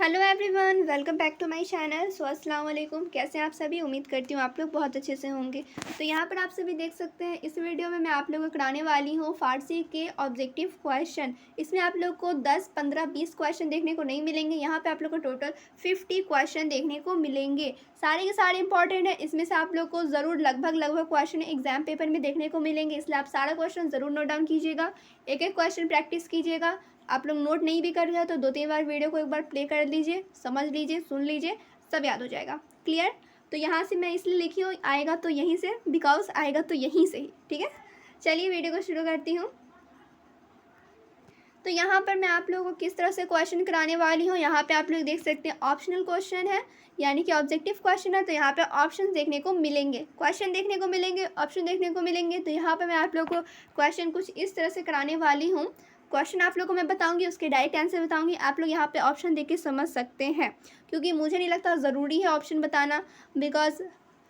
Hello everyone, welcome back to my channel. अस्सलाम वालेकुम। कैसे हैं आप सभी? उम्मीद करती हूँ आप लोग बहुत अच्छे से होंगे। तो यहाँ पर आप सभी देख सकते हैं, इस वीडियो में मैं आप लोगों को कराने वाली हूँ फारसी के ऑब्जेक्टिव क्वेश्चन। इसमें आप लोग को 10, 15, 20 क्वेश्चन देखने को नहीं मिलेंगे। यहाँ पे आप लोग को टोटल 50 क्वेश्चन देखने को मिलेंगे। सारे के सारे इंपॉर्टेंट है। इसमें से आप लोग को ज़रूर लगभग क्वेश्चन एग्जाम पेपर में देखने को मिलेंगे, इसलिए आप सारा क्वेश्चन ज़रूर नोट डाउन कीजिएगा। एक एक क्वेश्चन प्रैक्टिस कीजिएगा। आप लोग नोट नहीं भी कर रहे हो तो 2-3 बार वीडियो को एक बार प्ले कर लीजिए, समझ लीजिए, सुन लीजिए, सब याद हो जाएगा। क्लियर? तो यहाँ से मैं इसलिए लिखी हूँ आएगा तो यहीं से, बिकॉज आएगा तो यहीं से ही। ठीक है, चलिए वीडियो को शुरू करती हूँ। तो यहाँ पर मैं आप लोगों को किस तरह से क्वेश्चन कराने वाली हूँ। यहाँ पे आप लोग देख सकते हैं ऑप्शनल क्वेश्चन है, यानी कि ऑब्जेक्टिव क्वेश्चन है। तो यहाँ पे ऑप्शन देखने को मिलेंगे, क्वेश्चन देखने को मिलेंगे, ऑप्शन देखने को मिलेंगे। तो यहाँ पे मैं आप लोग को क्वेश्चन कुछ इस तरह से कराने वाली हूँ। क्वेश्चन आप लोग को मैं बताऊंगी, उसके डायरेक्ट आंसर बताऊंगी। आप लोग यहाँ पे ऑप्शन देख के समझ सकते हैं, क्योंकि मुझे नहीं लगता ज़रूरी है ऑप्शन बताना, बिकॉज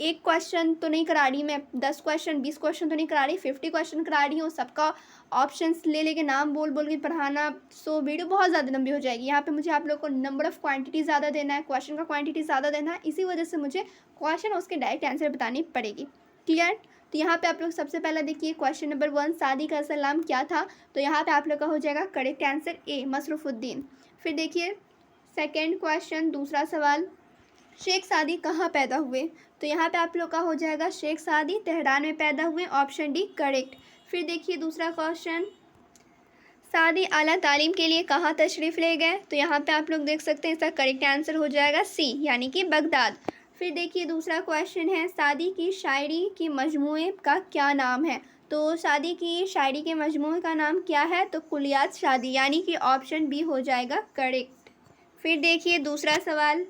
एक क्वेश्चन तो नहीं करा रही मैं, 10 क्वेश्चन 20 क्वेश्चन तो नहीं करा रही, 50 क्वेश्चन करा रही हूँ। सबका ऑप्शंस ले लेके नाम बोल बोल के पढ़ाना, सो वीडियो बहुत ज़्यादा लंबी हो जाएगी। यहाँ पे मुझे आप लोग को नंबर ऑफ़ क्वांटिटी ज़्यादा देना है, क्वेश्चन का क्वांटिटी ज़्यादा देना है, इसी वजह से मुझे क्वेश्चन उसके डायरेक्ट आंसर बतानी पड़ेगी। क्लियर? तो यहाँ पे आप लोग सबसे पहला देखिए क्वेश्चन नंबर 1, शादी का असल नाम क्या था? तो यहाँ पे आप लोग का हो जाएगा करेक्ट आंसर ए, मसरूफ़ुद्दीन। फिर देखिए सेकेंड क्वेश्चन, दूसरा सवाल, शेख सादी कहाँ पैदा हुए? तो यहाँ पे आप लोग का हो जाएगा शेख सादी तेहरान में पैदा हुए, ऑप्शन डी करेक्ट। फिर देखिए दूसरा क्वेश्चन, सादी आला तालीम के लिए कहाँ तशरीफ़ ले गए? तो यहाँ पे आप लोग देख सकते हैं इसका करेक्ट आंसर हो जाएगा सी, यानी कि बगदाद। फिर देखिए दूसरा क्वेश्चन है, सादी की शायरी की मजमूए का क्या नाम है? तो सादी की शायरी के मजमूए का नाम क्या है? तो कुलियात शादी, यानी कि ऑप्शन बी हो जाएगा करेक्ट। फिर देखिए दूसरा सवाल,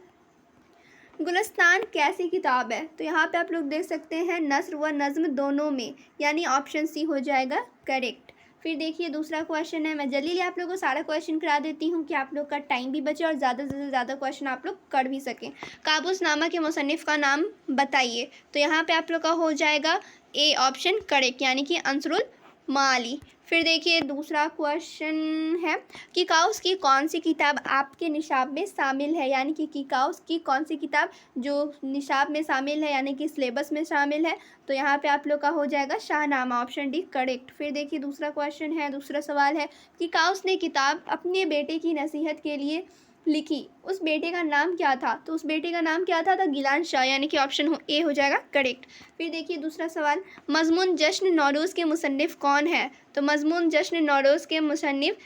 गुलिस्तान कैसी किताब है? तो यहाँ पे आप लोग देख सकते हैं नस्र व नज़्म दोनों में, यानी ऑप्शन सी हो जाएगा करेक्ट। फिर देखिए दूसरा क्वेश्चन है, मैं जल्दी आप लोगों को सारा क्वेश्चन करा देती हूँ कि आप लोग का टाइम भी बचे और ज़्यादा से ज़्यादा क्वेश्चन आप लोग कर भी सकें। काबूसनामा के मुसन्निफ़ का नाम बताइए? तो यहाँ पे आप लोग का हो जाएगा ए, ऑप्शन करेक्ट, यानी कि अंसरुल माली। फिर देखिए दूसरा क्वेश्चन है, किकाउस की कौन सी किताब आपके निशाब में शामिल है? यानी कि किकाउस की कौन सी किताब जो निशाब में शामिल है, यानी कि सिलेबस में शामिल है? तो यहाँ पे आप लोग का हो जाएगा शाहनामा, ऑप्शन डी करेक्ट। फिर देखिए दूसरा क्वेश्चन है, दूसरा सवाल है, किकाउस ने किताब अपने बेटे की नसीहत के लिए लिखी, उस बेटे का नाम क्या था? तो उस बेटे का नाम क्या था? तो गिलान शाह, यानी कि ऑप्शन ए हो जाएगा करेक्ट। फिर देखिए दूसरा सवाल, मज़मून जश्न नौरोज़ के मुसन्निफ़ कौन है? तो मज़मून जश्न नौरोज़ के मुसन्निफ़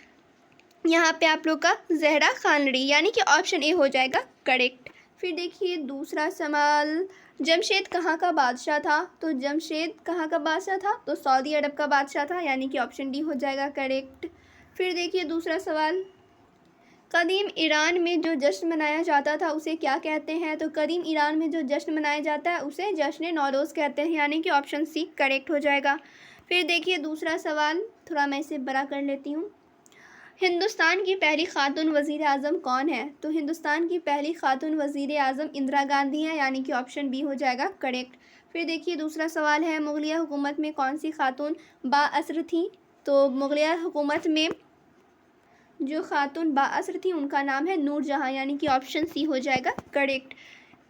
यहाँ पे आप लोग का ज़हरा खानड़ी, यानी कि ऑप्शन ए हो जाएगा करेक्ट। फिर देखिए दूसरा सवाल, जमशेद कहाँ का बादशाह था? तो जमशेद कहाँ का बादशाह था? तो सऊदी अरब का बादशाह था, यानी कि ऑप्शन डी हो जाएगा करेक्ट। फिर देखिए दूसरा सवाल, कदीम ईरान में जो जश्न मनाया जाता था उसे क्या कहते हैं? तो कदीम ईरान में जो जश्न मनाया जाता है उसे जश्न नौरोज़ कहते हैं, यानी कि ऑप्शन सी करेक्ट हो जाएगा। फिर देखिए दूसरा सवाल, थोड़ा मैं इसे बड़ा कर लेती हूँ, हिंदुस्तान की पहली खातून वज़ीर आज़म कौन है? तो हिंदुस्तान की पहली खातून वज़ीर आज़म इंदिरा गांधी हैं, यानी कि ऑप्शन बी हो जाएगा करेक्ट। फिर देखिए दूसरा सवाल है, मुग़लिया हुकूमत में कौन सी खातून बाअसर थी? तो मुग़लिया हुकूमत में जो खातून बाअसर थी उनका नाम है नूरजहाँ, यानी कि ऑप्शन सी हो जाएगा करेक्ट।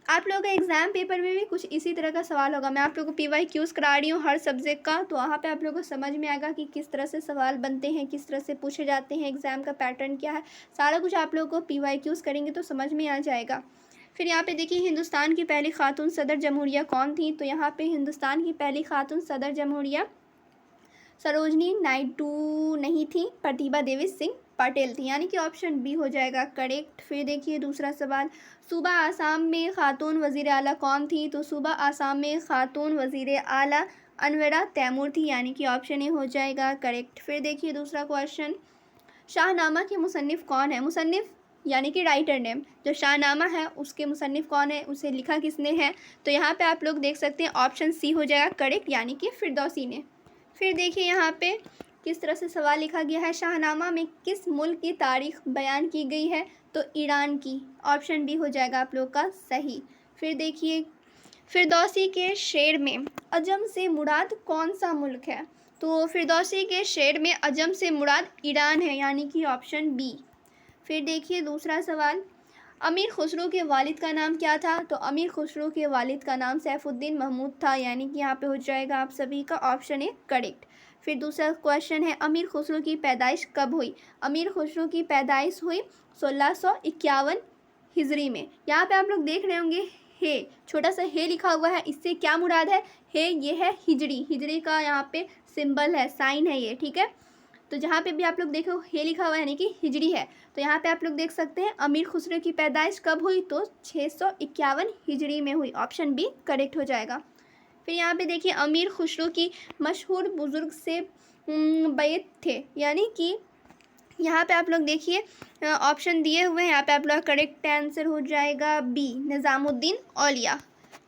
आप लोगों के एग्ज़ाम पेपर में भी कुछ इसी तरह का सवाल होगा। मैं आप लोगों को PYQs करा रही हूँ हर सब्जेक्ट का, तो वहाँ पे आप लोगों को समझ में आएगा कि किस तरह से सवाल बनते हैं, किस तरह से पूछे जाते हैं, एग्ज़ाम का पैटर्न क्या है, सारा कुछ आप लोगों को PYQs करेंगे तो समझ में आ जाएगा। फिर यहाँ पे देखिए हिंदुस्तान की पहली खातून सदर जमहूरिया कौन थी? तो यहाँ पे हिंदुस्तान की पहली खातून सदर जमहूरिया सरोजनी नायडू नहीं थी, प्रतिभा देवी सिंह पटेल थी, यानी कि ऑप्शन बी हो जाएगा करेक्ट। फिर देखिए दूसरा सवाल, सूबा आसाम में खातून वज़ीर आला कौन थी? तो सूबा आसाम में खातून वज़ीर आला अनवरा तैमूर थी, यानी कि ऑप्शन ए हो जाएगा करेक्ट। फिर देखिए दूसरा क्वेश्चन, शाहनामा के मुसन्निफ़ कौन है? मुसन्निफ़ यानी कि राइटर नेम, जो शाहनामा है उसके मुसन्निफ़ कौन है, उसे लिखा किसने है? तो यहाँ पे आप लोग देख सकते हैं ऑप्शन सी हो जाएगा करेक्ट, यानी कि फिरदौसी ने। फिर देखिए यहाँ पे किस तरह से सवाल लिखा गया है, शाहनामा में किस मुल्क की तारीख बयान की गई है? तो ईरान की, ऑप्शन बी हो जाएगा आप लोग का सही। फिर देखिए फिरदौसी के शेर में अजम से मुराद कौन सा मुल्क है? तो फिरदौसी के शेर में अजम से मुराद ईरान है, यानी कि ऑप्शन बी। फिर देखिए दूसरा सवाल, अमीर खुसरो के वालिद का नाम क्या था? तो अमीर खुसरो के वालिद का नाम सैफुद्दीन महमूद था, यानी कि यहाँ पे हो जाएगा आप सभी का ऑप्शन ए करेक्ट। फिर दूसरा क्वेश्चन है, अमीर खुसरो की पैदाइश कब हुई? अमीर खुसरो की पैदाइश हुई 1651 हिजरी में। यहाँ पे आप लोग देख रहे होंगे हे, छोटा सा हे लिखा हुआ है, इससे क्या मुराद है? हे ये है हिजरी, हिजरी का यहाँ पे सिंबल है, साइन है ये, ठीक है। तो जहाँ पे भी आप लोग देखो हे लिखा हुआ है यानी कि हिजरी है, तो यहाँ पे आप लोग देख सकते हैं अमीर खुसरो की पैदाइश कब हुई? तो 651 हिजरी में हुई, ऑप्शन बी करेक्ट हो जाएगा। फिर यहाँ पे देखिए अमीर खुसरो की मशहूर बुजुर्ग से बैत थे, यानी कि यहाँ पे आप लोग देखिए ऑप्शन दिए हुए हैं, यहाँ पे आप लोग करेक्ट आंसर हो जाएगा बी निज़ामुद्दीन औलिया,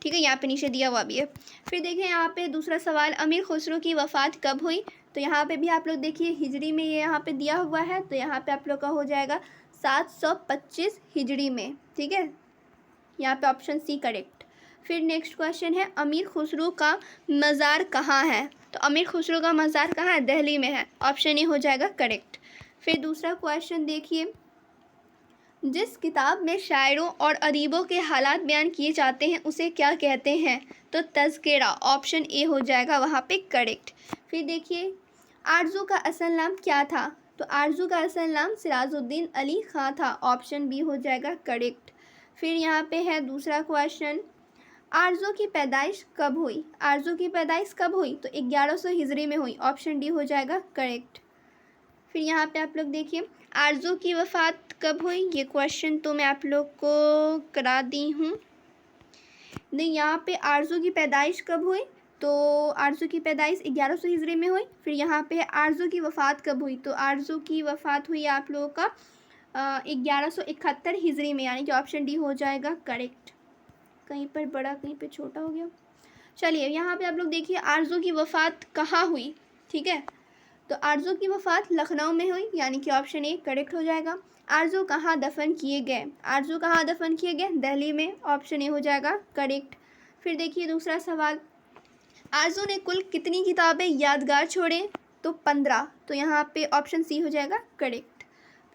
ठीक है, यहाँ पे नीचे दिया हुआ भी है। फिर देखिए यहाँ पे दूसरा सवाल, अमीर खुसरो की वफ़ात कब हुई? तो यहाँ पे भी आप लोग देखिए हिजरी में ये यहाँ पे दिया हुआ है, तो यहाँ पे आप लोग का हो जाएगा 725 हिजरी में, ठीक है, यहाँ पे ऑप्शन सी करेक्ट। फिर नेक्स्ट क्वेश्चन है, अमीर खुसरो का मज़ार कहाँ है? तो अमीर खुसरो का मज़ार कहाँ है? दिल्ली में है, ऑप्शन ए हो जाएगा करेक्ट। फिर दूसरा क्वेश्चन देखिए, जिस किताब में शायरों और अदीबों के हालात बयान किए जाते हैं उसे क्या कहते हैं? तो तज़किरा, ऑप्शन ए हो जाएगा वहाँ पे करेक्ट। फिर देखिए आरज़ू का असल नाम क्या था? तो आरज़ू का असल नाम सिराजुद्दीन अली ख़ां था, ऑप्शन बी हो जाएगा करेक्ट। फिर यहाँ पे है दूसरा क्वेश्चन, आरज़ू की पैदाइश कब हुई? आरज़ू की पैदाइश कब हुई? तो 1100 हिजरी में हुई, ऑप्शन डी हो जाएगा करेक्ट। फिर यहाँ पे आप लोग देखिए आरज़ू की वफ़ात कब हुई? ये क्वेश्चन तो मैं आप लोग को करा दी हूँ। नहीं, यहाँ पे आरज़ू की पैदाइश कब हुई? तो आरज़ू की पैदाइश 1100 हिजरी में हुई। फिर यहाँ पे आरज़ू की वफ़ात कब हुई? तो आरज़ू की वफ़ात हुई आप लोगों का 1171 हिजरी में, यानी कि ऑप्शन डी हो जाएगा करेक्ट। कहीं पर बड़ा कहीं पे छोटा हो गया। चलिए यहाँ पे आप लोग देखिए आरज़ू की वफ़ात कहाँ हुई, ठीक है, तो आरज़ू की वफ़ात लखनऊ में हुई, यानी कि ऑप्शन ए करेक्ट हो जाएगा। आरज़ू कहाँ दफन किए गए? आरज़ू कहाँ दफन किए गए? दिल्ली में, ऑप्शन ए हो जाएगा करेक्ट। फिर देखिए दूसरा सवाल, आरज़ू ने कुल कितनी किताबें यादगार छोड़े? तो 15, तो यहाँ पे ऑप्शन सी हो जाएगा करेक्ट।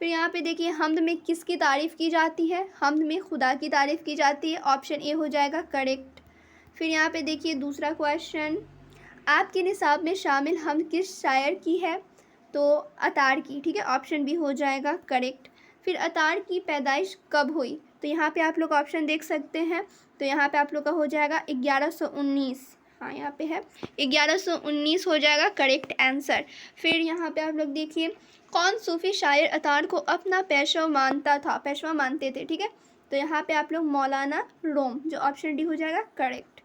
फिर यहाँ पे देखिए हम्द में किसकी तारीफ़ की जाती है? हम्द में खुदा की तारीफ़ की जाती है, ऑप्शन ए हो जाएगा करेक्ट। फिर यहाँ पे देखिए दूसरा क्वेश्चन, आपके निसाब में शामिल हम्द किस शायर की है? तो अतार की, ठीक है, ऑप्शन बी हो जाएगा करेक्ट। फिर अतार की पैदाइश कब हुई? तो यहाँ पे आप लोग ऑप्शन देख सकते हैं, तो यहाँ पे आप लोग का हो जाएगा 1119, हाँ यहाँ पे है 1119 हो जाएगा करेक्ट आंसर। फिर यहाँ पे आप लोग देखिए कौन सूफ़ी शायर अतार को अपना पेशवा मानता था, पेशवा मानते थे, ठीक है, तो यहाँ पे आप लोग मौलाना रोम, जो ऑप्शन डी हो जाएगा करेक्ट।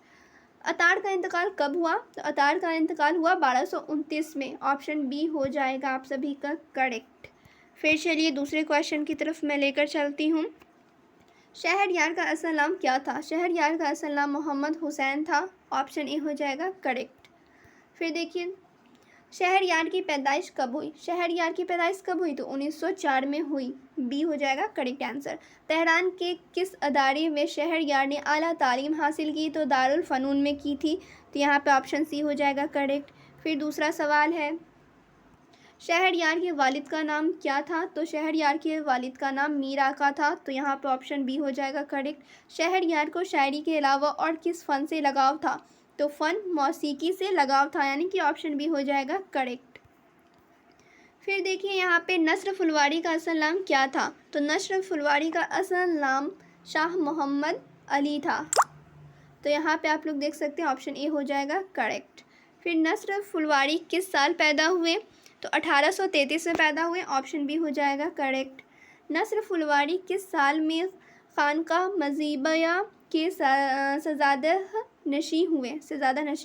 अतार का इंतकाल कब हुआ? तो अतार का इंतकाल हुआ 1229 में, ऑप्शन बी हो जाएगा आप सभी का करेक्ट। फिर चलिए दूसरे क्वेश्चन की तरफ मैं लेकर चलती हूँ। शहरयार का असल नाम क्या था? शहरयार का असल नाम मोहम्मद हुसैन था, ऑप्शन ए हो जाएगा करेक्ट। फिर देखिए शहरयार की पैदाइश कब हुई? शहरयार की पैदाइश कब हुई? तो 1904 में हुई, बी हो जाएगा करेक्ट आंसर। तेहरान के किस अदारे में शहरयार ने आला तालीम हासिल की? तो दारुल फ़नून में की थी, तो यहाँ पे ऑप्शन सी हो जाएगा करेक्ट। फिर दूसरा सवाल है, शहरयार के वालिद का नाम क्या था? तो शहरयार के वालिद का नाम मीर आका था, तो यहाँ पे ऑप्शन बी हो जाएगा करेक्ट। शहरयार को शायरी के अलावा और किस फ़न से लगाव था? तो फ़न मौसीकी से लगाव था, यानी कि ऑप्शन बी हो जाएगा करेक्ट। फिर देखिए यहाँ पे नस्र फुलवारी का असल नाम क्या था? तो नस्र फुलवारी का असल नाम शाह मोहम्मद अली था, तो यहाँ पे आप लोग देख सकते हैं ऑप्शन ए हो जाएगा करेक्ट। फिर नस्र फुलवारी किस साल पैदा हुए? तो 1833 में पैदा हुए, ऑप्शन बी हो जाएगा करेक्ट। नस्र फुलवारी किस साल में खानका मजीबिया के सजादा नशी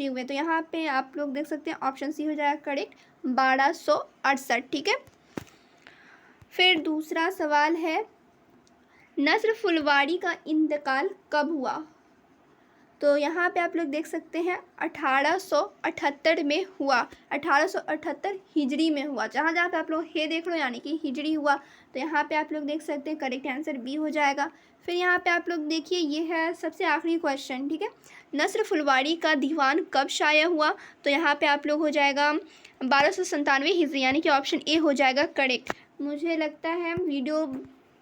हुए? तो यहाँ पे आप लोग देख सकते हैं ऑप्शन सी हो जाएगा करेक्ट, 1268, ठीक है। फिर दूसरा सवाल है, नस्र फुलवारी का इंतकाल कब हुआ? तो यहाँ पे आप लोग देख सकते हैं 1878 में हुआ, 1878 हिजरी में हुआ, जहाँ जहाँ पे आप लोग हे देख लो यानी कि हिजरी हुआ, तो यहाँ पे आप लोग देख सकते हैं करेक्ट आंसर बी हो जाएगा। फिर यहाँ पे आप लोग देखिए ये है सबसे आखिरी क्वेश्चन, ठीक है, नस्र फुलवारी का दीवान कब शाया हुआ? तो यहाँ पे आप लोग हो जाएगा 1297 हिजरी, यानी कि ऑप्शन ए हो जाएगा करेक्ट। मुझे लगता है वीडियो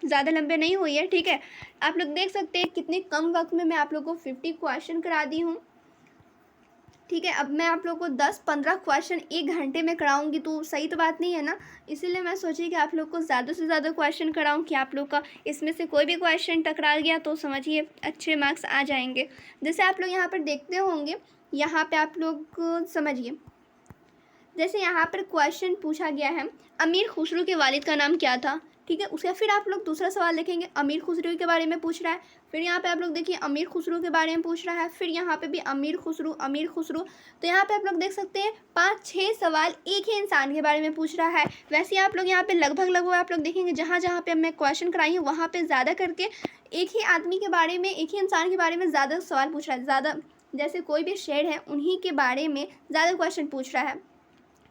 ज़्यादा लंबे नहीं हुई है, ठीक है। आप लोग देख सकते हैं कितने कम वक्त में मैं आप लोग को 50 क्वेश्चन करा दी हूँ, ठीक है। अब मैं आप लोग को 10-15 क्वेश्चन 1 घंटे में कराऊंगी तो सही तो बात नहीं है ना। इसीलिए मैं सोची कि आप लोग को ज़्यादा से ज़्यादा क्वेश्चन कराऊं कि आप लोग का इसमें से कोई भी क्वेश्चन टकरा गया तो समझिए अच्छे मार्क्स आ जाएंगे। जैसे आप लोग यहाँ पर देखते होंगे, यहाँ पे आप लोग समझिए, जैसे यहाँ पर क्वेश्चन पूछा गया है अमीर खुसरो के वालिद का नाम क्या था, ठीक है। उसका फिर आप लोग दूसरा सवाल देखेंगे, अमीर खुसरो के बारे में पूछ रहा है, फिर यहाँ पे आप लोग देखिए अमीर खुसरो के बारे में पूछ रहा है, फिर यहाँ पे भी अमीर खुसरो। तो यहाँ पे आप लोग देख सकते हैं 5-6 सवाल एक ही इंसान के बारे में पूछ रहा है। वैसे आप लोग यहाँ पे लगभग आप लोग देखेंगे जहाँ जहाँ पे मैं क्वेश्चन कराई हूँ वहाँ पे ज़्यादा करके एक ही आदमी के बारे में, एक ही इंसान के बारे में ज़्यादा सवाल पूछ रहा है। ज़्यादा जैसे कोई भी शेर है उन्हीं के बारे में ज़्यादा क्वेश्चन पूछ रहा है,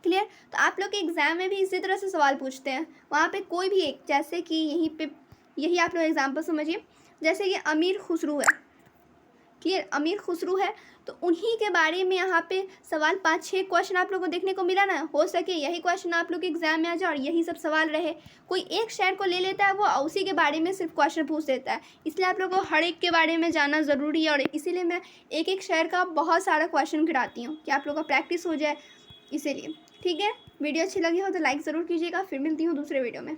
क्लियर। तो आप लोग के एग्ज़ाम में भी इसी तरह से सवाल पूछते हैं, वहाँ पे कोई भी एक, जैसे कि यही आप लोग एग्जाम्पल समझिए, जैसे कि अमीर खुसरो है, क्लियर। अमीर खुसरो है तो उन्हीं के बारे में यहाँ पे सवाल 5-6 क्वेश्चन आप लोगों को देखने को मिला ना। हो सके यही क्वेश्चन आप लोग के एग्जाम में आ जाए और यही सब सवाल रहे। कोई एक शेर को ले लेता है, वो उसी के बारे में सिर्फ क्वेश्चन पूछ देता है। इसलिए आप लोगों को हर एक के बारे में जानना ज़रूरी है और इसीलिए मैं एक एक शेर का बहुत सारा क्वेश्चन कराती हूँ कि आप लोग का प्रैक्टिस हो जाए, इसीलिए, ठीक है। वीडियो अच्छी लगी हो तो लाइक ज़रूर कीजिएगा। फिर मिलती हूँ दूसरे वीडियो में।